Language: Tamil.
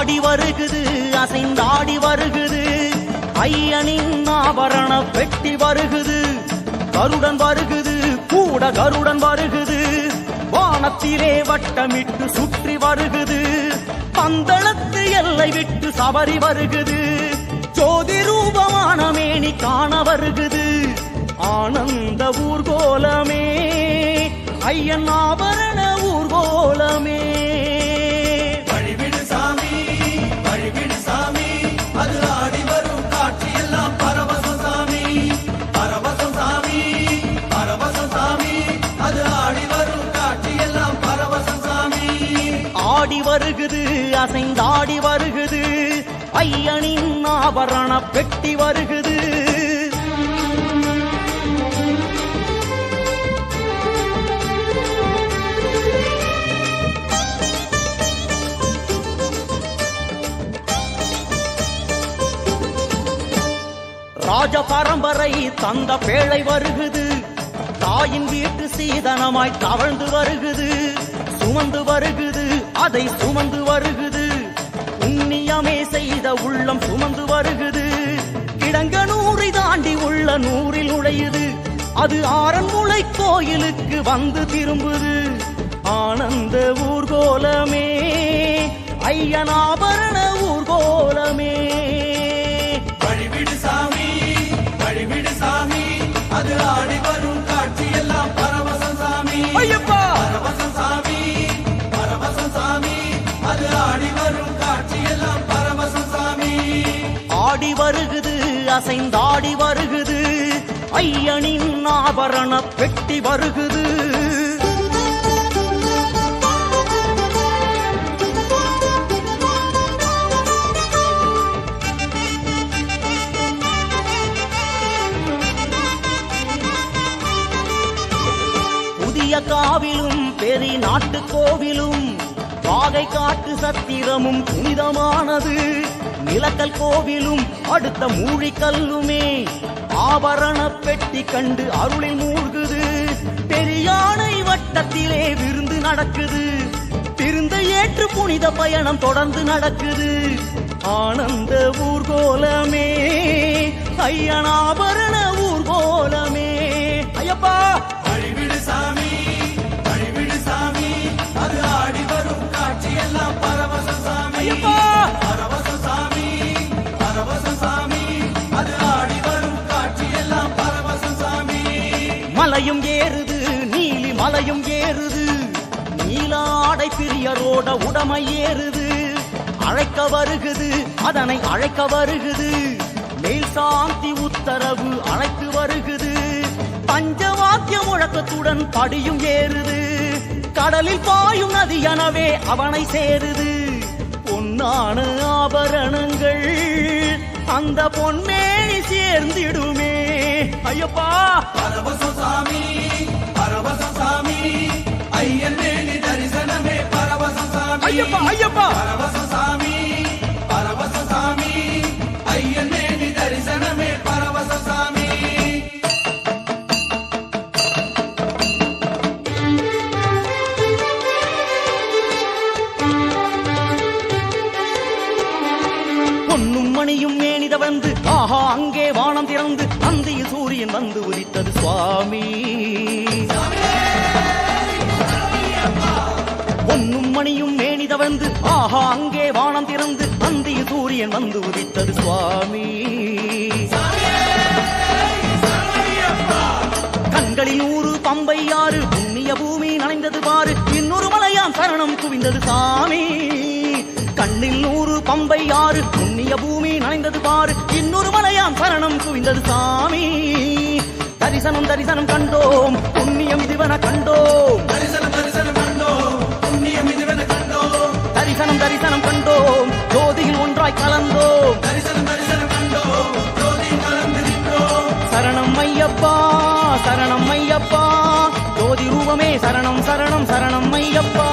ஆடி வருகுது அசைந்தாடி வருகுது ஐயனின் ஆபரண பெட்டி வருகுது கருடன் வருகுது கூட கருடன் வருகுது வானத்திலே வட்டமிட்டு சுற்றி வருகுது பந்தளத்து எல்லை விட்டு சபரி வருகுது ஜோதி ரூபமான மேனி காண வருகுது ஆனந்த ஊர்கோலமே ஐயன் ஆபரண ஊர்கோலமே வழிவிடு சாமி வழிவிடு சாமி அது ஆடி வரும் காட்சி எல்லாம் பரவசம் சாமி பரவசம் சாமி பரவசம் சாமி அது ஆடி வரும் காட்சி எல்லாம் பரவசம் சாமி ஆடி வருகுது அசைந்தாடி வருகுது ஐயனின் ஆபரண பெட்டி வருகுது ராஜ பரம்பரை தந்த பேழை வருகுது தாயின் வீட்டு சீதனமாய் தவழ்ந்து வருகுது சுமந்து வருகுது அதை சுமந்து வருகுது புண்ணியமே செய்த உள்ளம் சுமந்து வருகுது கிடங்கனூரை தாண்டி உள்ள நூறில் நுழையுது அது ஆரன்முளை கோயிலுக்கு வந்து திரும்புது ஆனந்த ஊர்கோலமே ஐயன் ஆபரண ஊர்கோலமே வழிவிடு சாமி வழிவிடு சாமி அது ஆடி வரும் காட்சி எல்லாம் பரவசம் சாமி ஐயப்பா பரவசம் சாமி பரவசம் சாமி அது ஆடி வரும் காட்சி எல்லாம் பரவசம் சாமி ஆடி வருகுது அசைந்தாடி வருகுது ஐயனின் ஆபரண பெட்டி வருகுது புதிய காவிலும் பெரிய நாட்டு கோவிலும் வாகை காட்டு சத்திரமும் புனிதமானது நிலக்கல் கோவிலும் அடுத்த மூழிக்கல்லுமே ஆபரண பெட்டி கண்டு அருளில் மூழ்குது பெரியானை வட்டத்திலே விருந்து நடக்குது விருந்த ஏற்று புனித பயணம் தொடர்ந்து நடக்குது ஆனந்த ஊர்கோலமே ஐயன் ஆபரண ஊர்கோலமே ஐயப்பா வழிவிடு சாமி வழிவிடு சாமி அது ஆடி வரும் காட்சி எல்லாம் பரவசம் சாமி ஐயப்பா பரவசம் சாமி பரவசம் சாமி அது ஆடி வரும் காட்சி எல்லாம் பரவசம் சாமி மலையும் ஏறுது நீலி மலையும் ஏறுது நீலாடை பிரியரோட உடமை ஏறுது அழைக்க வருகுது அதனை அழைக்க வருகுது மேல் சாந்தி உத்தரவு அழைத்து வருகுது பஞ்சவாக்கிய முழக்கத்துடன் படியும் ஏறுது கடலில் பாயும் நதி எனவே அவனை சேருது பொன்னான ஆபரணங்கள் அந்த பொன்மேனி சேர்ந்திடுமே ஐயப்பா பரவசம் சாமி பரவசம் சாமி ஐயன் மேனி தரிசனமே பரவசம் சாமி ஐயப்பா ஐயப்பா பரவசம் சாமி பரவசம் சாமி ஐயன் மேனி தரிசனமே பரவசம் சாமி பொன்னும் மணியும் மேனித வந்து ஆஹா அங்கே வானம் திறந்து அந்தியில் சூரியன் வந்து உதித்தது சுவாமி பொன்னும் மணியும் மேனித வந்து ஆஹா அங்கே வானம் திறந்து அந்தியில் சூரியன் வந்து உதித்தது சுவாமி கண்களில் 100 பம்பை 6 புண்ணிய பூமி நனைந்தது பாரு இன்னொரு மலையாம் சரணம் குவிந்தது சாமி கண்ணில் 100 பம்பை 6 புண்ணிய பூமி நனைந்தது பாரு இன்னொரு மலையாம் சரணம் குவிந்தது சாமி தரிசனம் தரிசனம் கண்டோம் புண்ணியம் இதுவென கண்டோம் தரிசனம் தரிசனம் கண்டோம் புண்ணியம் இதுவென கண்டோம் தரிசனம் தரிசனம் கண்டோம் ஜோதியில் ஒன்றாய் கலந்தோம் தரிசனம் தரிசனம் கண்டோம் ஜோதியில் கலந்து நின்றோம் சரணம் ஐயப்பா சரணம் ஐயப்பா ஜோதி ரூபமே சரணம் சரணம் சரணம் ஐயப்பா